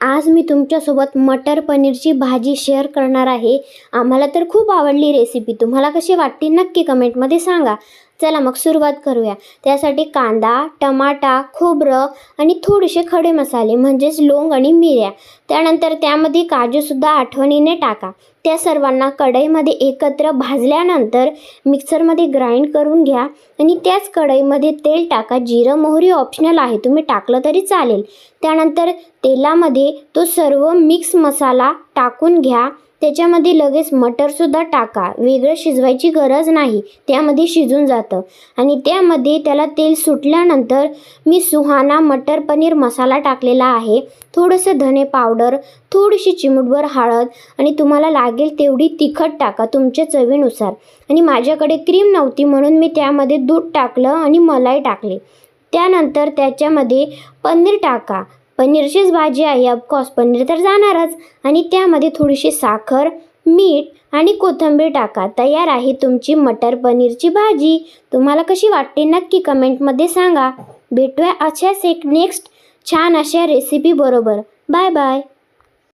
आज मी तुमच्यासोबत मटर पनीरची भाजी शेअर करणार आहे। आम्हाला तर खूप आवडली रेसिपी। तुम्हाला कशी वाटली नक्की कमेंटमध्ये सांगा। चला मग सुरुवात करूया। त्यासाठी कांदा, टमाटा, खोबरं आणि थोडेसे खडे मसाले म्हणजेच लवंग आणि मिऱ्या, त्यानंतर त्यामध्ये काजूसुद्धा आठवणीने टाका। त्या सर्वांना कढईमध्ये एकत्र भाजल्यानंतर मिक्सरमध्ये ग्राइंड करून घ्या आणि त्याच कढईमध्ये तेल टाका। जिरं मोहरी ऑप्शनल आहे, तुम्ही टाकलं तरी चालेल। त्यानंतर तेलामध्ये तो सर्व मिक्स मसाला टाकून घ्या। त्याच्यामध्ये लगेच मटरसुद्धा टाका, वेगळं शिजवायची गरज नाही, त्यामध्ये शिजून जातं। आणि त्यामध्ये त्याला तेल सुटल्यानंतर मी सुहाना मटर पनीर मसाला टाकलेला आहे। थोडंसं धने पावडर, थोडीशी चिमूटभर हळद आणि तुम्हाला लागेल तेवढी तिखट टाका तुमच्या चवीनुसार। आणि माझ्याकडे क्रीम नव्हती म्हणून मी त्यामध्ये दूध टाकलं आणि मलाई टाकली। त्यानंतर त्याच्यामध्ये पनीर टाका। पनीरचीच भाजी आहे, ऑफकोर्स पनीर तर जाणारच। आणि त्यामध्ये थोडीशी साखर, मीठ आणि कोथिंबीर टाका। तयार आहे तुमची मटर पनीरची भाजी। तुम्हाला कशी वाटते नक्की कमेंटमध्ये सांगा। भेटूया अशाच एक नेक्स्ट छान अशा रेसिपी बरोबर। Bye bye.